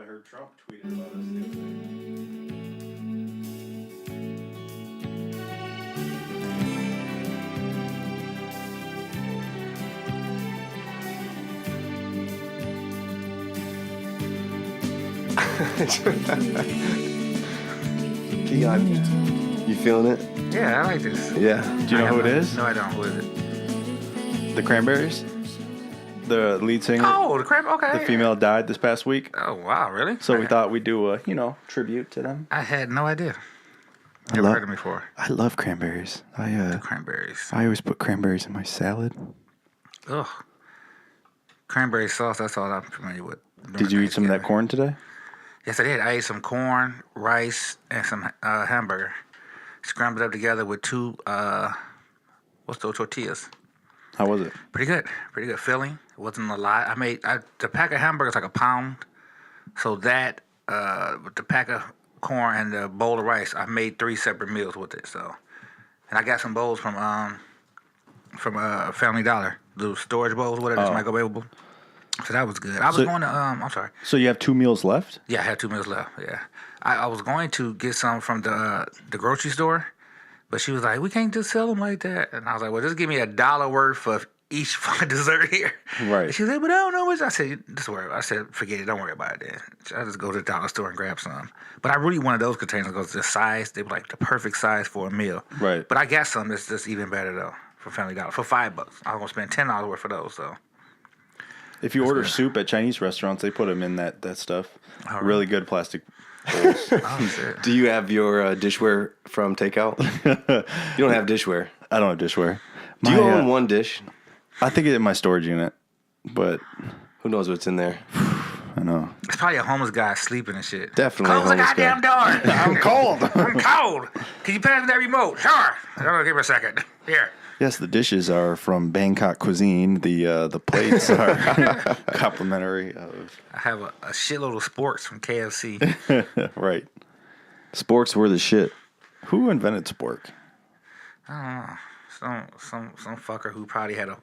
I heard Trump tweeted about us the other day. Keon, you feeling it? Yeah, I like this. Yeah. Do you know who it is? No, I don't. Who is it? The Cranberries? The lead singer? Oh, the crap. Okay. The female died this past week. Oh, wow, really? So we thought we'd do a, tribute to them. I had no idea. Never heard of them before. I love cranberries. I Cranberries. always put cranberries in my salad. Ugh. Cranberry sauce, that's all I'm familiar with. Did you eat some of that corn today? Yes, I did. I ate some corn, rice, and some hamburger. Scrambled up together with two, what's those tortillas? How was it? Pretty good. Pretty good filling. It wasn't a lot. The pack of hamburgers like a pound. So that, with the pack of corn and the bowl of rice, I made 3 separate meals with it. So, and I got some bowls from Family Dollar, the storage bowls, whatever, it's microwavable. So that was good. I was going to, I'm sorry. So you have 2 meals left? Yeah, I had 2 meals left. Yeah, I was going to get some from the grocery store, but she was like, "We can't just sell them like that." And I was like, "Well, just give me $1 worth of each fucking dessert here." Right. And she was like, "But I don't know which." I said, "Just worry." I said, "Forget it. Don't worry about it." Then I just go to the dollar store and grab some. But I really wanted those containers because the size, they were like the perfect size for a meal. Right. But I got some that's just even better though for Family Dollar for $5. I was gonna spend $10 worth for those. So. If you order soup at Chinese restaurants, they put them in that stuff. Oh, really good plastic bowls. Oh, shit. Do you have your dishware from takeout? You don't have dishware. I don't have dishware. Do you own one dish? I think it's in my storage unit, but Who knows what's in there? I know. It's probably a homeless guy sleeping and shit. Definitely a Close the homeless guy. goddamn door. I'm cold. I'm cold. Can you pass me that remote? Sure. Give me a second. Here. Yes, the dishes are from Bangkok cuisine. The plates are complimentary of I have a shitload of sports from KFC. right. Sporks were the shit. Who invented spork? Some fucker who probably had a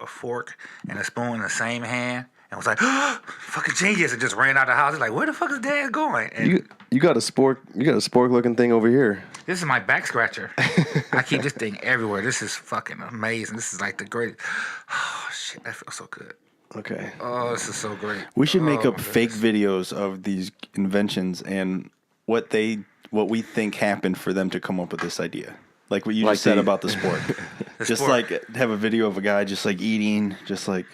fork and a spoon in the same hand and was like, fucking genius, and just ran out the house. He's like, where the fuck is Dad going? And You got a spork looking thing over here. this is my back scratcher. I keep this thing everywhere. This is fucking amazing. This is like the greatest. Oh, shit. That feels so good. Okay. Oh, this is so great. We should make Oh, up my fake goodness. videos of these inventions and what we think happened for them to come up with this idea. Like what you Like just said the- about the sport. Just sport. like have a video of a guy just like eating, just like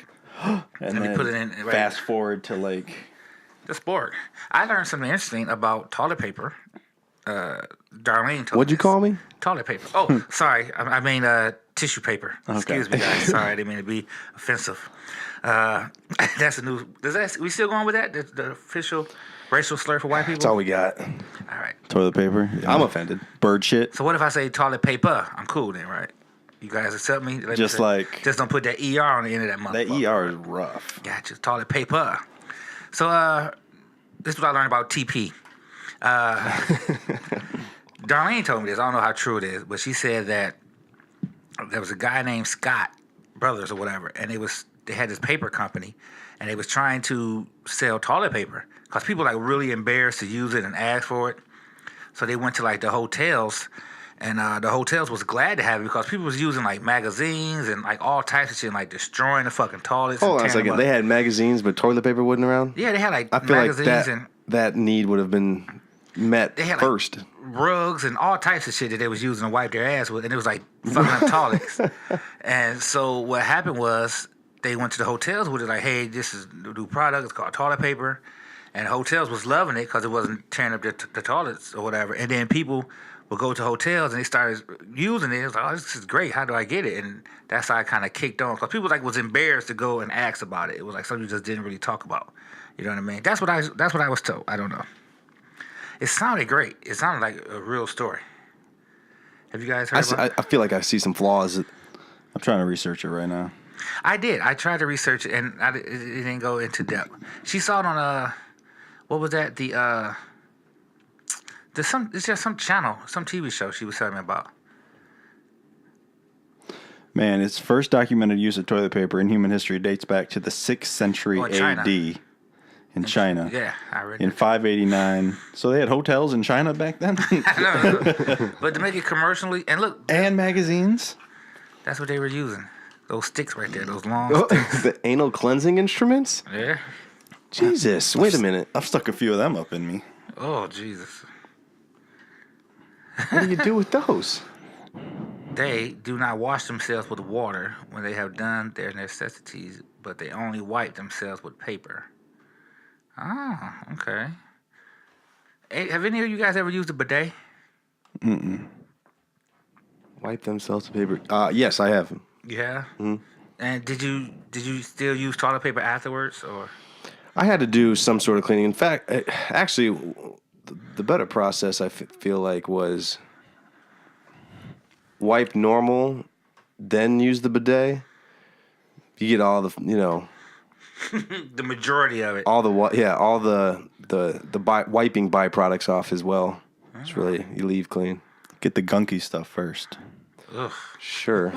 and Let me then put it in, right. fast forward to like The sport. I learned something interesting about toilet paper. Darlene told What'd you this. call me? Toilet paper. Oh, sorry. I mean tissue paper. Excuse me, guys. Sorry, I didn't mean to be offensive. That's a new. We still going with that? The official racial slur for white people? That's all we got. All right. toilet paper. I'm offended. Bird shit. So what if I say toilet paper? I'm cool then, right? You guys accept me? Let me Just say- like- Just don't put that ER on the end of that That motherfucker. ER is rough. Gotcha. Toilet paper. So, this is what I learned about TP. Darlene told me this. I don't know how true it is, but she said that there was a guy named Scott Brothers or whatever, and they had this paper company, and they was trying to sell toilet paper because people like really embarrassed to use it and ask for it. So they went to like the hotels, and the hotels was glad to have it because people was using like magazines and like all types of shit, like destroying the fucking toilets. Hold on and a tearing them second. up. They had magazines, but toilet paper wasn't around? Yeah, they had like I feel like magazines and that need would have been met they had first. like rugs and all types of shit that they was using to wipe their ass with, and it was like fucking up toilets. And so what happened was they went to the hotels with it, like, hey, this is the new product. It's called toilet paper, and hotels was loving it because it wasn't tearing up the toilets or whatever. And then people would go to hotels and they started using it. It was like, oh, this is great. How do I get it? And that's how I kind of kicked on because people like was embarrassed to go and ask about it. It was like something you just didn't really talk about. You know what I mean? That's what I was told. I don't know. It sounded great. It sounded like a real story. Have you guys heard about it? I feel like I see some flaws. I'm trying to research it right now. I did. I tried to research it, and it didn't go into depth. She saw it on what was that? It's just some channel, some TV show she was telling me about. Man, its first documented use of toilet paper in human history dates back to the 6th century Oh, China. AD in China. Yeah, I read In that. 589. So they had hotels in China back then? No. But to make it commercially, and look, And magazines? that's what they were using. Those sticks right there, those long Oh, sticks. the anal cleansing instruments? Yeah. Jesus, wait a minute. I've stuck a few of them up in me. Oh, Jesus. What do you do with those? They do not wash themselves with water when they have done their necessities, but they only wipe themselves with paper. Oh, okay. Hey, have any of you guys ever used a bidet? Wipe themselves with paper. Yes, I have. Yeah. Mm-hmm. And did you still use toilet paper afterwards, or? I had to do some sort of cleaning. In fact, actually, the better process I feel like was wipe normal, then use the bidet. You get all the, The majority of it. all the wiping byproducts off as well. It's really, you leave clean. Get the gunky stuff first. Ugh. Sure.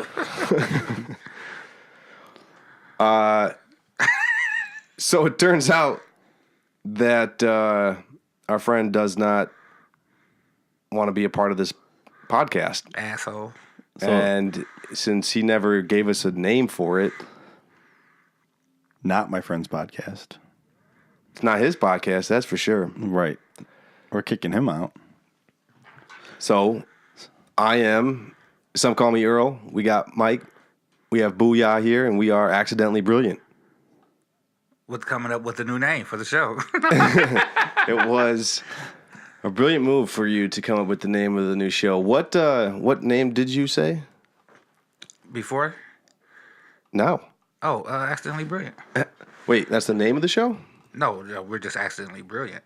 So it turns out that our friend does not want to be a part of this podcast. Asshole. And since he never gave us a name for it, Not my friend's podcast. it's not his podcast, that's for sure. Right. We're kicking him out. So some call me Earl. We got Mike. We have Booyah here, and we are accidentally brilliant. What's coming up with the new name for the show? It was a brilliant move for you to come up with the name of the new show. What name did you say? Before? No. Oh, accidentally brilliant. Wait, that's the name of the show? No, we're just accidentally brilliant.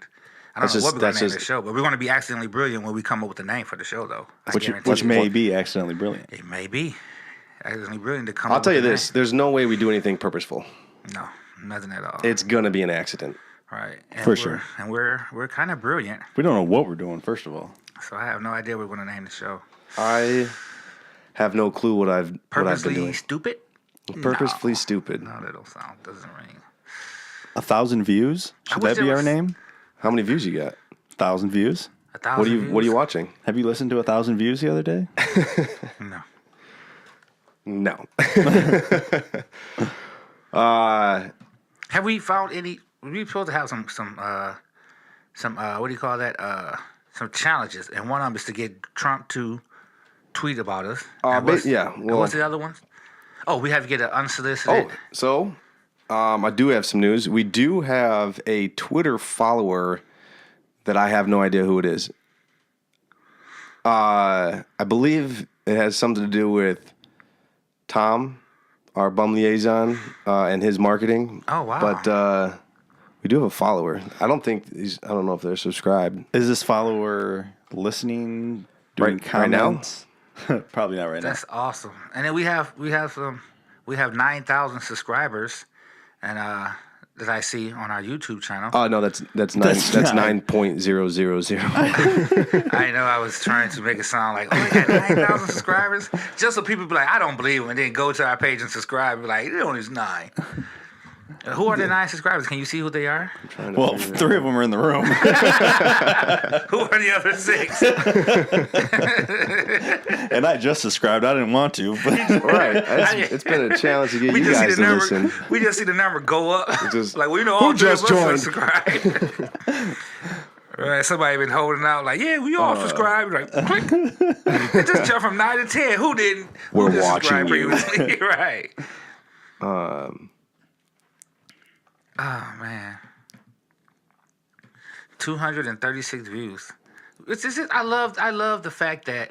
I don't That's know just- what we're going that's to name just- the show, but we're going to be accidentally brilliant when we come up with the name for the show, though. I guarantee Which you. may be accidentally brilliant. It may be accidentally brilliant to come I'll up tell you with the this. There's no way we do anything purposeful. name. No, nothing at all. It's going to be an accident. Right. And For sure. And we're kind of brilliant, We don't know what we're doing, first of all. so I have no idea what we're going to name the show. I have no clue what I've been Purposely doing. stupid? Purposefully No. stupid. No, that doesn't ring. 1,000 views? I Should wish that there be our was- name? How many views you got? 1,000 views? 1,000 What are you views? watching? Have you listened to 1,000 views the other day? No. No. Have we found any? We're supposed to have some what do you call that? Some challenges, and one of them is to get Trump to tweet about us. And what's- yeah. and Well, what's the other ones? Oh, we have to get an unsolicited. so I do have some news. We do have a Twitter follower that I have no idea who it is. I believe it has something to do with Tom, our bum liaison, and his marketing. Oh, wow. But we do have a follower. I don't know if they're subscribed. Is this follower listening, doing Right now? comments? Probably not right That's awesome. And then we have 9,000 subscribers, and that I see on our YouTube channel. Oh no, that's That's 9.000. I know I was trying to make it sound like, oh, we got 9,000 subscribers, just so people be like, I don't believe him, and then go to our page and subscribe and be like, it only is 9. Who are the 9 subscribers? Can you see who they are? now. Well, 3 of them are in the room. Who are the other 6? And I just subscribed. I didn't want to. But Right. It's been a challenge to get you guys to listen. We just see the number go up. just- Like, we know Who all 3 of just us joined? subscribed. Right, somebody been holding out like, yeah, we all subscribed. Like, click. It just jumped from 9 to 10. Who didn't? We're Who just watching subscribed you. previously? Right. Oh man, 236 views. I love the fact that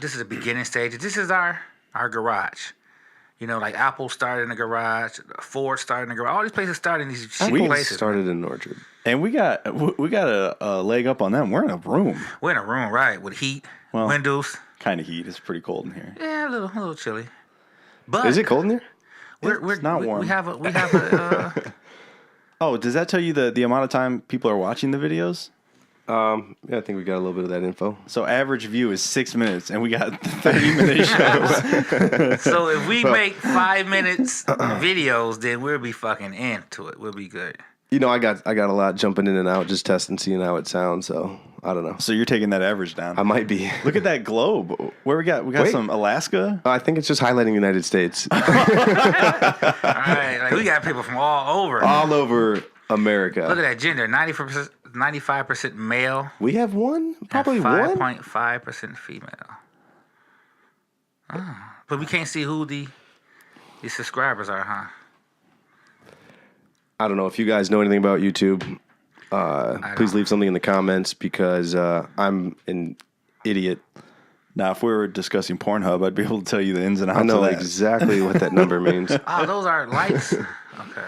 this is the beginning stage. This is our garage. You know, like Apple started in the garage, Ford started in the garage. All these places started in these shitty We places. started in Orchard. and we got a leg up on them. We're in a room. We're in a room, right, with heat, Well- windows. Kind of heat. It's pretty cold in here. Yeah, a little chilly. But Is it cold in here? We're not warm. We have a Oh, does that tell you the amount of time people are watching the videos? Yeah, I think we got a little bit of that info. So average view is 6 minutes, and we got 30-minute shows. So if we make 5 minutes videos, then we'll be fucking into it. We'll be good. I got a lot jumping in and out, just testing, seeing how it sounds. So I don't know. So you're taking that average down. I might be. Look at that globe. Where we got Wait. some Alaska. I think it's just highlighting the United States. All right, like we got people from all over. All over Look America. at that gender: 95% male, We have one? Probably one? 5.5% female. But we can't see who the subscribers are, huh? I don't know if you guys know anything about YouTube. Please leave something in the comments because I'm an idiot. Now, if we were discussing Pornhub, I'd be able to tell you the ins and outs I know of that. exactly what that number means. Oh, those are likes. Okay.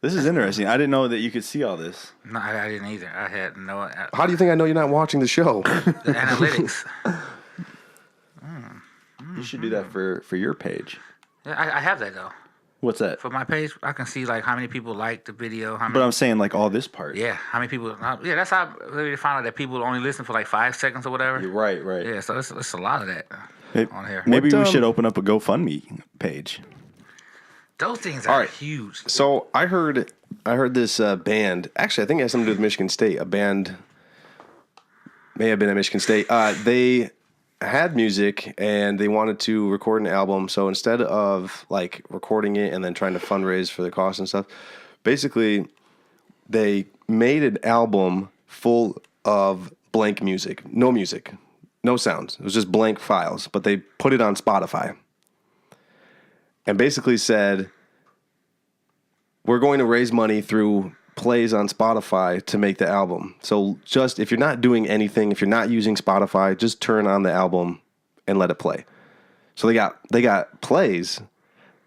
This is interesting. I didn't know that you could see all this. No, I didn't either. I had no How do you think I know you're not watching the show? the analytics. You should do that for your page. Yeah, I have that though. What's that? For my page, I can see like how many people like the video. How But many? I'm saying like all this part. Yeah, how many people? Yeah, that's how I really found out that people only listen for like 5 seconds or whatever. You're right. Yeah, so it's a lot of that Maybe, on here. maybe What, we should open up a GoFundMe page. Those things All are right. huge. So I heard this band. Actually, I think it has something to do with Michigan State. A band may have been at Michigan State. They had music and they wanted to record an album. So instead of like recording it and then trying to fundraise for the cost and stuff, basically they made an album full of blank music, no sounds. It was just blank files, but they put it on Spotify and basically said, we're going to raise money through plays on Spotify to make the album. So just if you're not doing anything, if you're not using Spotify, just turn on the album and let it play. So they got plays.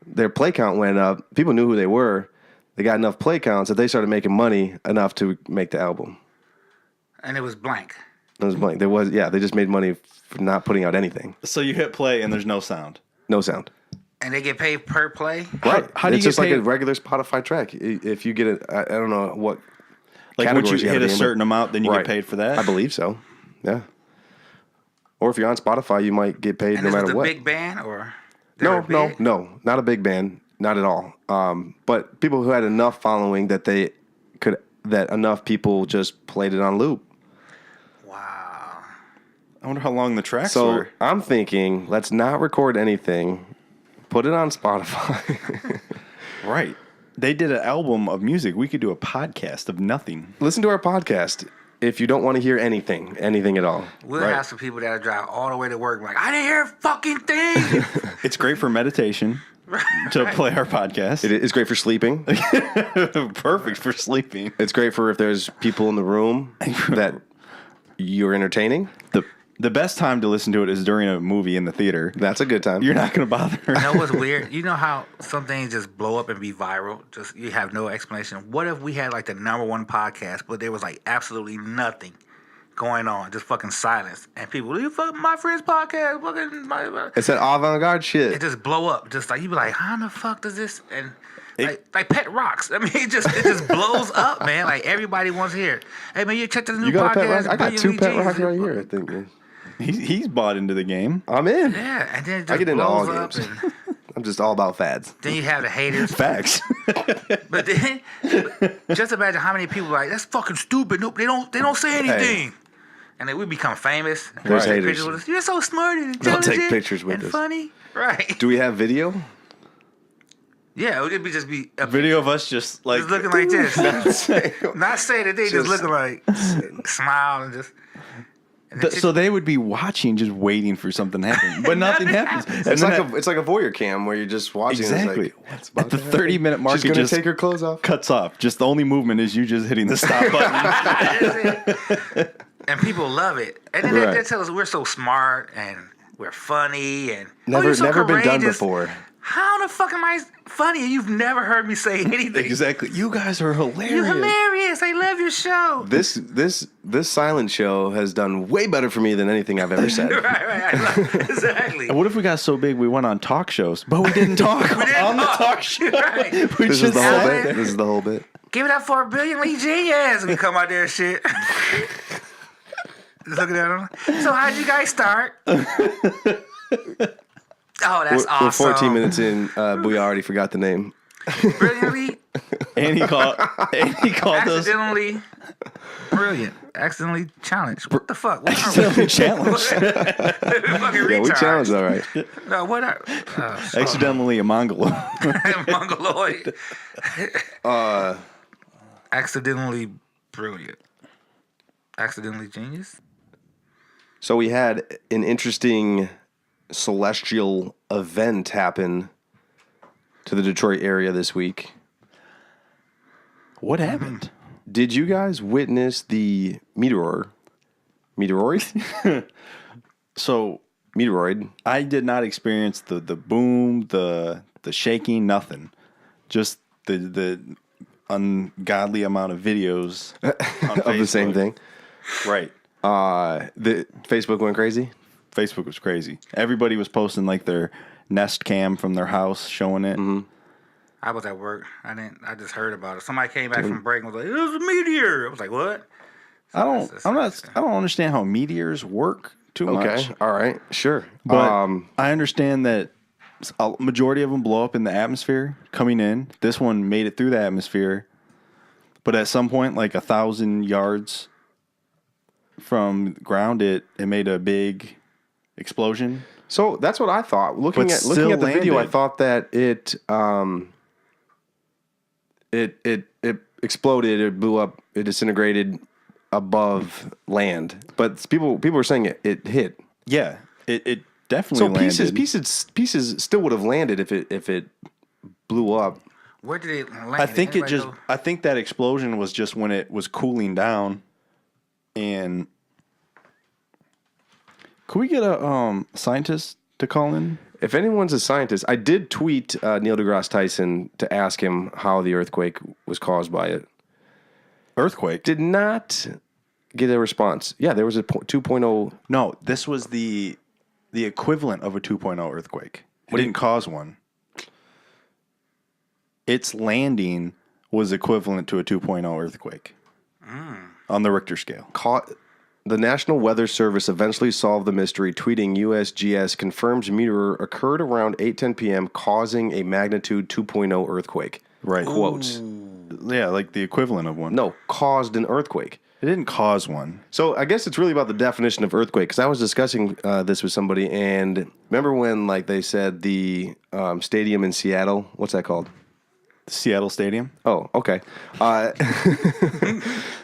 Their play count went up. People knew who they were. They got enough play counts that they started making money enough to make the album. And it was blank. It was blank. They just made money for not putting out anything. So you hit play and there's no sound. No sound. And they get paid per play. Right. How do it's you just get like a paid? regular Spotify track. If you get it, I don't know what. Like once categories you gotta hit a be in, certain but- amount, then you Right. get paid for that. I believe so. Yeah. Or if you're on Spotify, you might get paid And no this was matter the what. big band, or they were No, big? not a big band, not at all. But people who had enough following that that enough people just played it on loop. Wow. I wonder how long the tracks So were. I'm thinking, let's not record anything, put it on Spotify. Right. They did an album of music. We could do a podcast of nothing. Listen to our podcast if you don't want to hear anything at all. We'll Right. have some people that drive all the way to work like, I didn't hear a fucking thing. It's great for meditation to play our podcast. It's great for sleeping. Perfect for sleeping. It's great for if there's people in the room that you're entertaining. The best time to listen to it is during a movie in the theater. That's a good time. You're not going to bother. You know what's weird? You know how some things just blow up and be viral? Just you have no explanation. What if we had like the #1 podcast, but there was like absolutely nothing going on, just fucking silence, and people, you fuck my friend's podcast, fucking my. It's that avant-garde shit. It just blow up, just like you be like, how the fuck does this? And like Pet Rocks. I mean, it just blows up, man. Like everybody wants to hear it. Hey man, you checked out the new You got a podcast? Pet Rock? I got Billy 2 Lee Pet Jeans. Rocks right here, I think. Man. He's bought into the game. I'm in. Yeah, and then it just I get into all blows up, games. and I'm just all about fads. then you have the haters. Facts. But then, just imagine how many people are like, that's fucking stupid. Nope, they don't say anything. And then we become famous. And There's take haters. pictures with us. You're so smart and They'll intelligent. take pictures with and us. funny. Right. Do we have video? Yeah, it would just be a Video of us just like just looking like this. Not saying that they just looking like smile and just. And the chick- So they would be watching, just waiting for something to happen, but nothing happens. And It's then like a voyeur cam where you're just watching. exactly It's like, what's about at the to happen? 30-minute mark, She's it gonna just take her clothes off. cuts off. Just the only movement is you just hitting the stop button. and people love it. And then Right. they tell us we're so smart and we're funny and Never you're so been done courageous. before. How the fuck am I funny and you've never heard me say anything? Exactly. You guys are hilarious. You're hilarious. I love your show. This silent show has done way better for me than anything I've ever said. Right. I love, exactly. And what if we got so big we went on talk shows, but we didn't talk on the talk show? Right. We This is just the whole said- bit. This is the whole bit. Give it up for a billion Lee Genius. We come out there and shit. Just looking at them. So how'd you guys start? Oh, that's We're awesome. 14 minutes in. We already forgot the name. Brilliantly. And he called us Accidentally brilliant. Accidentally challenged. What the fuck? What accidentally challenged. Fucking Yeah, we retards. challenged, all right. No, what? Accidentally a Mongoloid. Mongoloid. Accidentally brilliant. Accidentally genius. So we had an interesting celestial event happen to the Detroit area this week. What happened? Did you guys witness the meteoroid? So Meteoroid. I did not experience the boom, the shaking, nothing. Just the ungodly amount of videos on Of the same Facebook. thing. Right. The Facebook went crazy. Facebook was crazy. Everybody was posting like their Nest Cam from their house, showing it. I was at work. I just heard about it. Somebody came back from break and was like, "It was a meteor." I was like, "What?" I don't understand how meteors work too much. Okay. All right. Sure. But I understand that a majority of them blow up in the atmosphere coming in. This one made it through the atmosphere, but at some point, like 1,000 yards from ground, it made a big explosion. So that's what I thought. Looking But at the still video, I landed. thought that it exploded, it blew up, it disintegrated above land. But people were saying it hit. Yeah, it definitely So landed. pieces still would have landed if it blew up. Where did it land? I think it Anybody just. know? I think that explosion was just when it was cooling down, and could we get a scientist to call in? If anyone's a scientist, I did tweet Neil deGrasse Tyson to ask him how the earthquake was caused by it. Earthquake? Did not get a response. Yeah, there was a 2.0. No, this was the equivalent of a 2.0 earthquake. It didn't cause one. Its landing was equivalent to a 2.0 earthquake on the Richter scale. The National Weather Service eventually solved the mystery, tweeting USGS confirms meteor occurred around 8:10 p.m., causing a magnitude 2.0 earthquake. Right. Quotes. Yeah, like the equivalent of one. No, caused an earthquake. It didn't cause one. So I guess it's really about the definition of earthquake, because I was discussing this with somebody, and remember when like they said the stadium in Seattle, what's that called? Seattle Stadium? Oh, okay.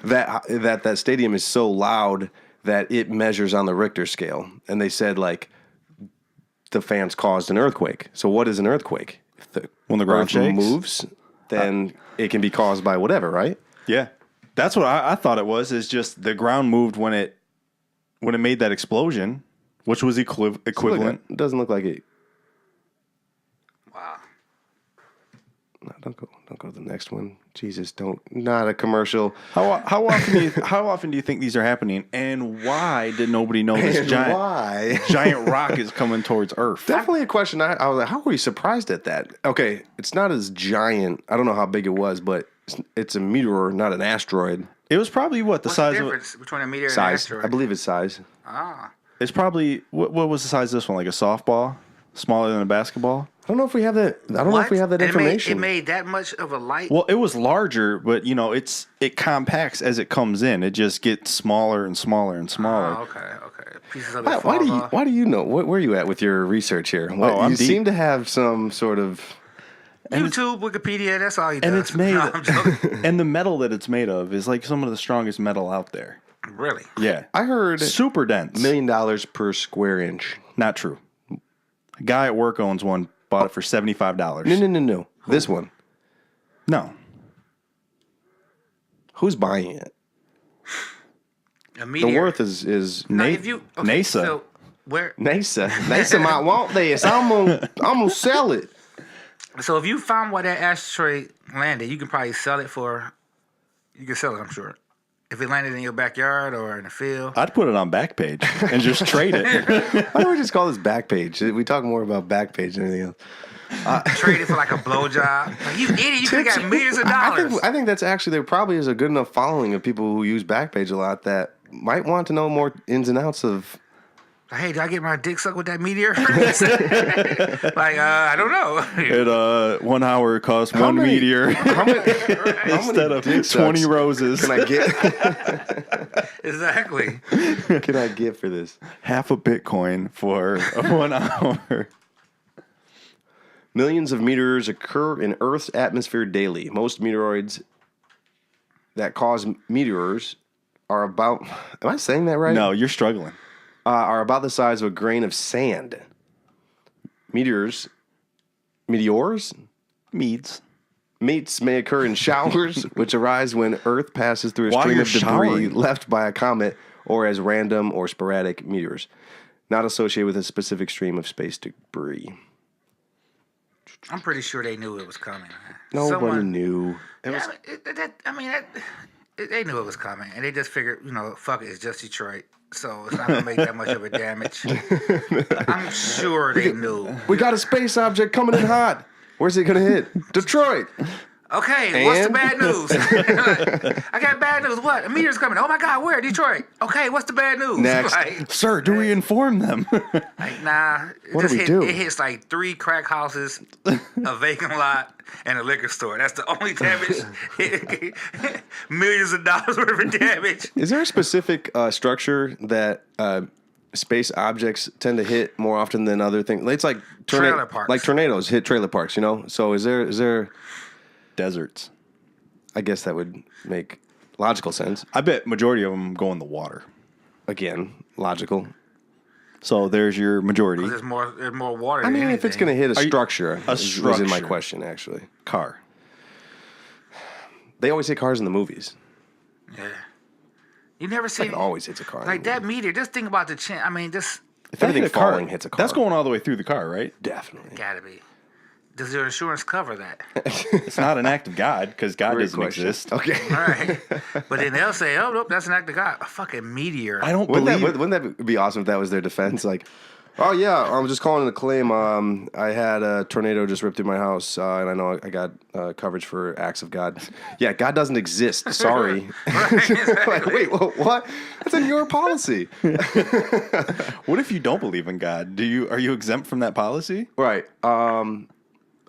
That stadium is so loud that it measures on the Richter scale, and they said like the fans caused an earthquake. So what is an earthquake? If the When the ground earth shakes? moves, then it can be caused by whatever, right? Yeah. That's what I thought it was, is just the ground moved when it made that explosion, which was equivalent. It doesn't look like it. Wow. No, don't go to the next one. Jesus, not a commercial. How often do you think these are happening, and why did nobody know this And giant why? giant rock is coming towards Earth? Definitely a question. I was like, how were you surprised at that? Okay, it's not as giant. I don't know how big it was, but it's a meteor, not an asteroid. It was probably the What's size the of difference between a meteor and an Size. asteroid? I believe it's size. Ah. it's probably what was the size of this one? Like a softball, smaller than a basketball. I don't know if we have that. I don't know if we have that And information. It made that much of a light. Well, it was larger, but it compacts as it comes in. It just gets smaller and smaller and smaller. Oh, okay. Pieces of it why do fall you off. why do you know? Where are you at with your research here? I'm You deep. seem to have some sort of. YouTube, Wikipedia, that's all he does. And it's made, No, I'm joking. and the metal that it's made of is like some of the strongest metal out there. Really? Yeah, I heard super dense. $1 million per square inch. Not true. A guy at work owns one. Bought it for $75. No. This one. No. Who's buying it? A The meteor. worth is Now, Na- if you, okay, NASA. So where? NASA. NASA might want this. I'm gonna sell it. So if you found where that asteroid landed, you can probably sell it for. You can sell it, I'm sure. If it landed in your backyard or in a field. I'd put it on Backpage and just trade it. Why don't we just call this Backpage? We talk more about Backpage than anything else. Trade it for like a blowjob. Like, you idiot! You could have got millions of I dollars. think that's actually, there probably is a good enough following of people who use Backpage a lot that might want to know more ins and outs of Hey, did I get my dick sucked with that meteor? Like, I don't know. It 1 hour costs one many- meteor instead of dick 20 sucks roses. Can I get? Exactly. Can I get for this? Half a Bitcoin for 1 hour. Millions of meteors occur in Earth's atmosphere daily. Most meteoroids that cause meteors are about. Am I saying that right? No, you're struggling. Are about the size of a grain of sand. Meteors. Meads. Meteors may occur in showers, which arise when Earth passes through a While stream you're of debris showering. left by a comet, or as random or sporadic meteors, not associated with a specific stream of space debris. I'm pretty sure they knew it was coming. Nobody knew. It was, They knew it was coming, and they just figured, fuck it, it's just Detroit, so it's not gonna make that much of a damage. I'm sure they knew. we got a space object coming in hot. Where's it gonna hit? Detroit. Okay, what's the And? bad news? I got bad news. What? A meteor's coming. Oh my God, where? Detroit. Okay, what's the bad news? Next. Like, Sir, do we inform them? nah. What do we hit, do? It hits like 3 crack houses, a vacant lot, and a liquor store. That's the only damage. Millions of dollars worth of damage. Is there a specific structure that space objects tend to hit more often than other things? It's like Trailer parks. Like tornadoes hit trailer parks, So is there? Deserts. I guess that would make logical sense. I bet majority of them go in the water. Again, logical. So there's your majority. There's more water. I mean, than if it's anything. going to hit a you- structure, a was in my structure. question, actually. Car. They always hit cars in the movies. Yeah. You never seen It always hits a car. in like the that movie. meteor. Just think about the chin. I mean, just If anything Hit a car, falling hits a car. That's going all the way through the car, right? Definitely. gotta be. Does your insurance cover that? It's not an act of God because God Great doesn't question. exist. Okay. All right. But then they'll say, "Oh, nope, that's an act of God." A fucking meteor. I don't Wouldn't believe. that be awesome if that was their defense? Like, oh yeah, I'm just calling in a claim. I had a tornado just rip through my house, and I know I got coverage for acts of God. Yeah, God doesn't exist. Sorry. Like, wait, what? That's in your policy, What if you don't believe in God? Are you exempt from that policy? right?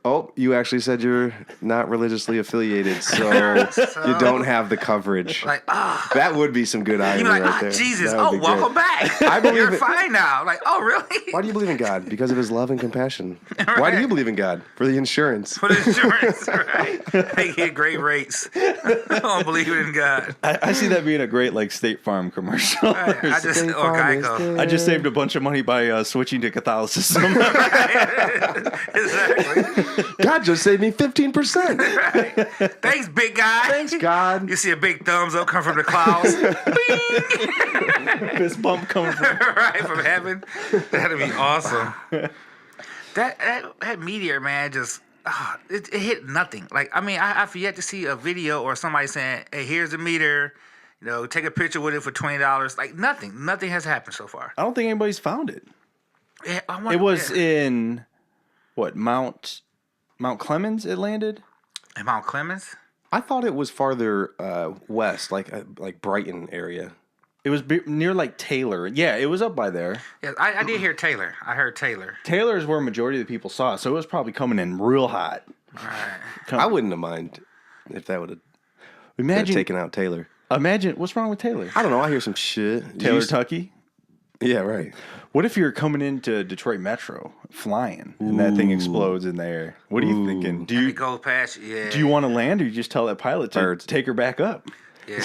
Oh, you actually said you're not religiously affiliated, so you don't have the coverage. Like, That would be some good irony you're like, right there. Jesus, That would be welcome great. back. I believe You're it. fine now. Like, oh, really? Why do you believe in God? Because of his love and compassion. Why do you believe in God? For the insurance. For the insurance, right? They get great rates. I don't believe in God. I see that being a great like State Farm commercial. I just, State or Farm is Geico. good. I just saved a bunch of money by switching to Catholicism. Exactly. God just saved me 15%. Right. Thanks, big guy. Thanks, God. You see a big thumbs up come from the clouds. Bing! Fist bump coming from. Right from heaven. That'd be awesome. That meteor, man, just it hit nothing. Like, I mean, I've yet to see a video or somebody saying, "Hey, here's a meteor. Take a picture with it for $20." Like, nothing has happened so far. I don't think anybody's found it. Yeah, It was in what Mount Clemens? It landed. in Mount Clemens. I thought it was farther west, like Brighton area. It was near like Taylor. Yeah, it was up by there. Yeah, I did hear Taylor. I heard Taylor. Taylor is where majority of the people saw it, so it was probably coming in real hot. I wouldn't have mind if that would have Imagine taken out Taylor. Imagine what's wrong with Taylor? I don't know. I hear some shit. Taylor Tucky. Yeah, right. What if you're coming into Detroit Metro flying and that thing explodes in the air? What are you thinking? It goes past. Yeah. Do you want to land or you just tell that pilot to Birds. take her back up? Yeah.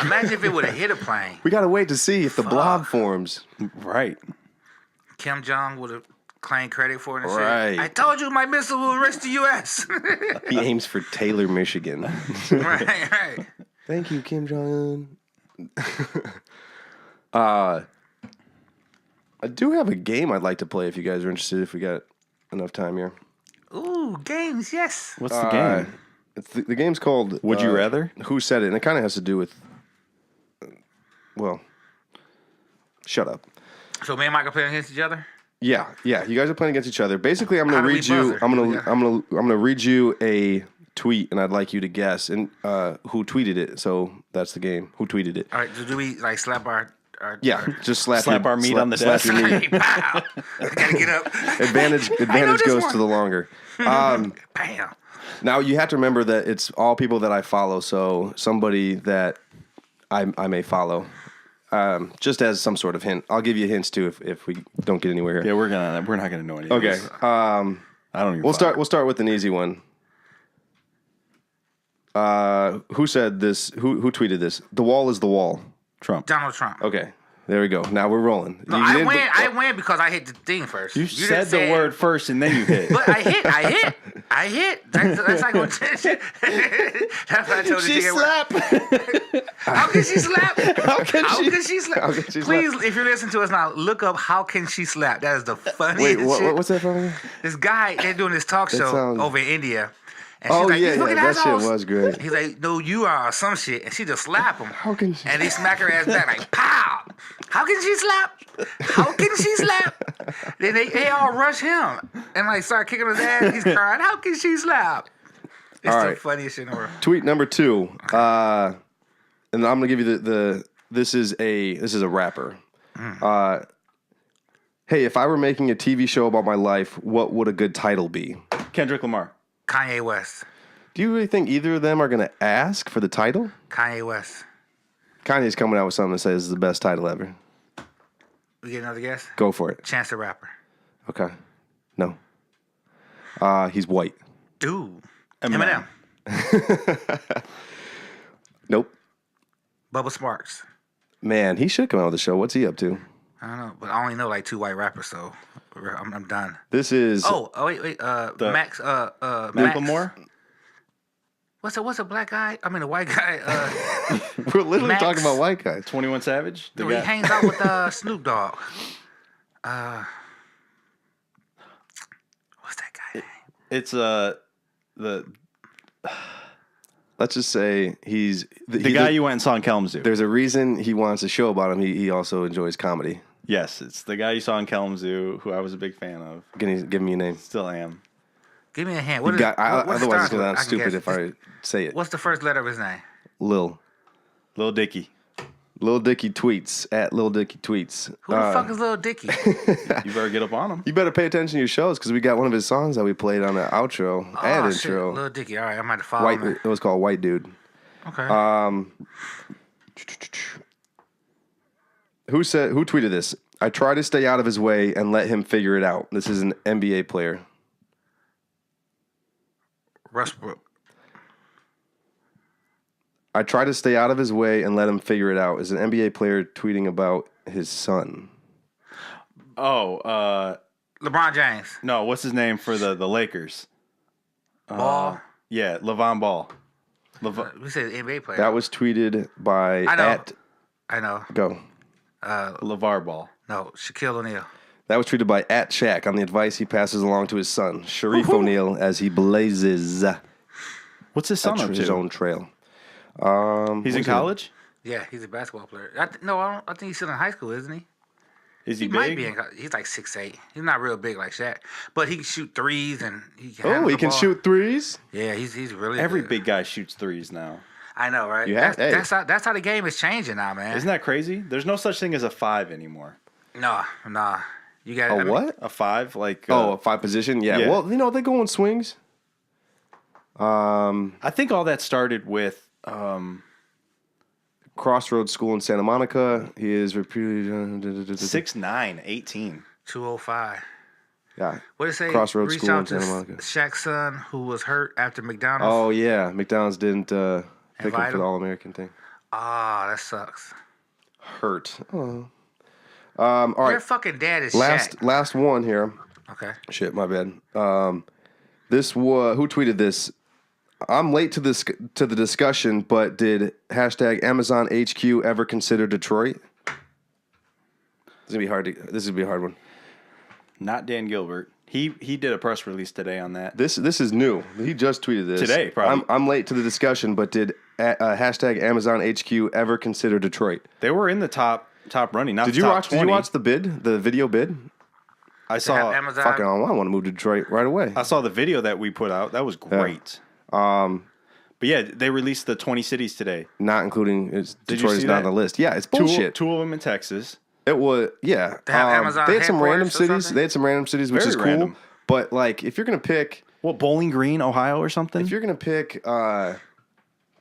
Imagine if it would have hit a plane. We gotta wait to see if the blob forms. Right. Kim Jong would have claimed credit for it and Right. said, "I told you my missile will reach the U.S." He aims for Taylor, Michigan. right. Thank you, Kim Jong Un. I do have a game I'd like to play if you guys are interested. If we got enough time here. Ooh, games, yes. What's the game? The game's called Would You Rather? Who Said It? And it kind of has to do with. Well, shut up. So me and Mike are playing against each other. Yeah. You guys are playing against each other. Basically, I'm How gonna do we read you. buzzer? I'm gonna read you a tweet, and I'd like you to guess and who tweeted it. So that's the game. Who tweeted it? All right, do we like slap our Yeah, just slap our meat on the slap desk. your meat. Pow! I gotta get up. Advantage this goes one. to the longer. Bam. Now you have to remember that it's all people that I follow, so somebody that I may follow, just as some sort of hint. I'll give you hints too if we don't get anywhere here. Yeah, we're not gonna know any. Of Okay. this. I don't even. We'll start with an easy one. Who said this? Who tweeted this? The wall is the wall. Trump. Donald Trump. Okay, there we go. Now we're rolling. No, You I didn't- win. I win because I hit the thing first. You didn't said the say- word first and then you hit. But I hit. That's like what. That's what I told She the nigga. slapped. How can she slap? How can How she- can she slap? how can she Please, if you listen to us now, look up "How Can She Slap." That is the funniest Wait, shit. what's that from? This guy, they're doing this talk show sounds- over in India. And Oh, she's like, yeah, "You fucking yeah, that shit assholes." was great. He's like, "No, you are," or some shit, and she just slap him. How can she- And they smack her ass back like, "Pow! How can she slap? How can she slap?" Then they all rush him and like start kicking his ass. He's crying. How can she slap? It's All the right. funniest shit in the world. Tweet number 2. And I'm gonna give you the this is a rapper. Hey, if I were making a TV show about my life, what would a good title be? Kendrick Lamar. Kanye West. Do you really think either of them are gonna ask for the title? Kanye West. Kanye's coming out with something that says it's the best title ever. We get another guess? Go for it. Chance the Rapper. Okay. No. He's white. Dude. Eminem. Eminem. Nope. Bubba Sparks. Man, he should come out with a show. What's he up to? I don't know, but I only know like 2 white rappers, so I'm done. This is Oh, wait. Max. Max. Macklemore. What's a black guy? I mean, a white guy. we're literally Max. talking about white guys. 21 Savage. The He guy. hangs out with Snoop Dogg. What's that guy name? It's the Let's just say he's guy you went and saw in Kalamazoo. There's a reason he wants a show about him. He also enjoys comedy. Yes, it's the guy you saw in Kalamazoo, who I was a big fan of. Give me a name. Still am. Give me a hand. You got, what's otherwise, the it's start gonna with? sound I can stupid guess. if I say it. What's the first letter of his name? Lil Dicky. Dicky tweets at Lil Dicky tweets. Who the fuck is Lil Dicky? You better get up on him. You better pay attention to your shows because we got one of his songs that we played on the outro and Oh, intro. shit. Lil Dicky. All right, I might have followed White. him. It was called White Dude. Okay. Who tweeted this? I try to stay out of his way and let him figure it out. This is an NBA player. Westbrook. I try to stay out of his way and let him figure it out. Is an NBA player tweeting about his son? Oh, LeBron James. no, what's his name for the Lakers? Ball. Yeah, LeVon Ball. We said NBA player. That was tweeted by I know. at I know. go. LeVar Ball. No, Shaquille O'Neal. That was tweeted by at Shaq on the advice he passes along to his son, Sharif O'Neal, as he blazes What's his son up his to? own trail. He's in college? Yeah, he's a basketball player. I think he's still in high school, isn't he? Is he He big? might be. He's like 6'8". He's not real big like Shaq, but he can shoot threes and he can. Oh, handle he the can ball. shoot threes? Yeah, he's really Every good. big guy shoots threes now. I know, right? You have- that's how the game is changing now, man. Isn't that crazy? There's no such thing as a 5 anymore. Nah. You got A what? A 5, like A 5 position? Yeah. yeah. Well, they go in swings. I think all that started with Crossroads School in Santa Monica. He is reputed 6'9", 18. 205. Yeah. What did it say? Crossroads Reached School out in to Santa Monica. Shaq's son who was hurt after McDonald's. Oh yeah, McDonald's didn't pick him Invite for the him? All-American thing. Ah, that sucks. Hurt. Oh. All Your right. fucking dad is Shaq. Last one here. Okay. Shit, my bad. This was who tweeted this? I'm late to the discussion, but did hashtag Amazon HQ ever consider Detroit? This is gonna be a hard one. Not Dan Gilbert. He did a press release today on that. This is new. He just tweeted this Today, probably. I'm late to the discussion, but did hashtag Amazon HQ ever consider Detroit? They were in the top running. Not Did the you top watch? 20. Did you watch the video bid? I saw. Amazon. Fucking, I want to move to Detroit right away. I saw the video that we put out. That was great. But yeah, they released the 20 cities today. Not including you Detroit is see not on that? the list. Yeah, it's bullshit. Two of them in Texas. It was yeah. They have Amazon they had some random headquarters or cities. something? They had some random cities, which Very is cool. random. But like, if you're gonna pick, What, Bowling Green, Ohio, or something? if you're gonna pick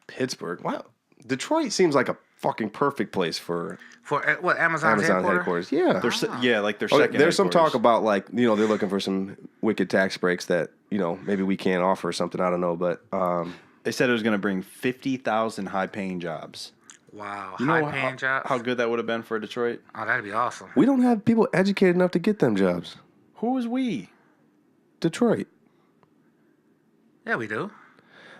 Pittsburgh, wow, Detroit seems like a fucking perfect place for For what, Amazon's Amazon headquarters? headquarters. Yeah, Yeah, like their Oh, second. there's some talk headquarters. about like they're looking for some wicked tax breaks that maybe we can't offer or something. I don't know, but They said it was going to bring 50,000 high-paying jobs. Wow, You know high-paying jobs. how good that would have been for Detroit? Oh, that'd be awesome. we don't have people educated enough to get them jobs. Who is we? Detroit. Yeah, we do.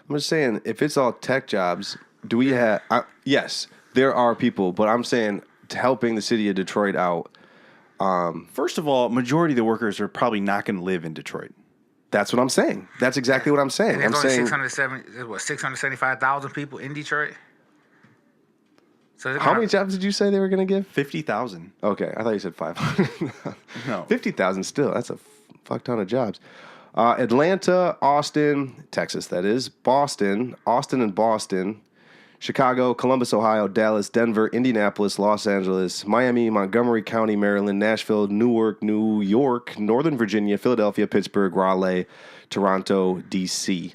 I'm just saying, if it's all tech jobs, do we have? Yes, there are people, but I'm saying helping the city of Detroit out. First of all, majority of the workers are probably not going to live in Detroit. That's what I'm saying. That's exactly what I'm saying. And I'm there's only saying, 675,000 people in Detroit. So they're how gonna- many jobs did you say they were going to give? 50,000. Okay, I thought you said 500. No. 50,000 still. That's a fuck ton of jobs. Atlanta, Austin, Texas, that is, Boston, Austin and Boston, Chicago, Columbus, Ohio, Dallas, Denver, Indianapolis, Los Angeles, Miami, Montgomery County, Maryland, Nashville, Newark, New York, Northern Virginia, Philadelphia, Pittsburgh, Raleigh, Toronto, D.C.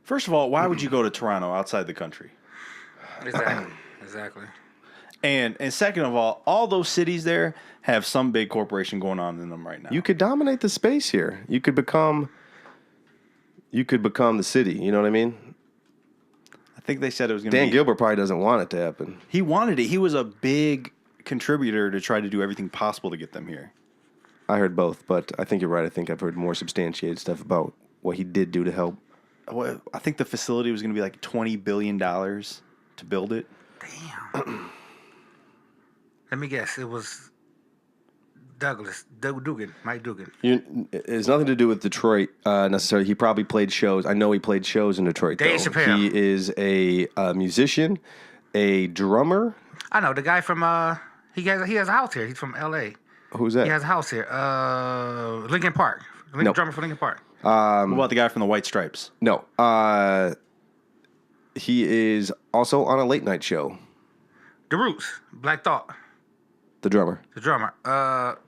First of all, why would you go to Toronto outside the country? Exactly. And second of all those cities there have some big corporation going on in them right now. You could dominate the space here. You could become the city. You know what I mean? I think they said it was going to Dan be. Gilbert probably doesn't want it to happen. He wanted it. He was a big contributor to try to do everything possible to get them here. I heard both, but I think you're right. I think I've heard more substantiated stuff about what he did do to help. Well, I think the facility was going to be like $20 billion to build it. Damn. Let me guess. It was Mike Dugan. It has nothing to do with Detroit necessarily. He probably played shows. I know he played shows in Detroit. Dave though. Chappelle. He is a musician, a drummer. I know the guy from he has a house here. He's from L.A. Who's that? He has a house here. Lincoln Park. No. Drummer for Lincoln Park. What about the guy from the White Stripes? No. He is also on a late night show. The Roots. Black Thought. The drummer. The drummer.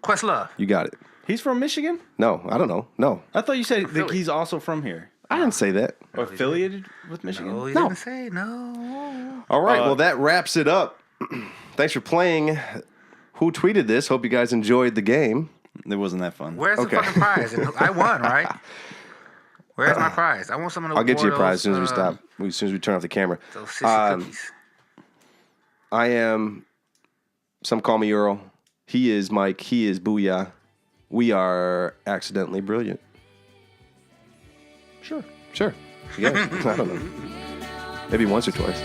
Questlove. You got it. He's from Michigan? No, I don't know. No, I thought you said that Philly. he's also from here. I didn't say that. Or affiliated with Michigan? Oh, he No. didn't say no. All right. Well, that wraps it up. Thanks for playing. Who tweeted this? Hope you guys enjoyed the game. It wasn't that fun. Where's Okay. the fucking prize? I won, right? Where's my prize? I want some of those. I'll get you a more of prize as soon as we those, stop. As soon as we turn off the camera. Those sissy cookies. I am. Some call me Earl. He is Mike. He is Booyah. We are accidentally brilliant. Sure. Yeah. I don't know. Maybe once or twice.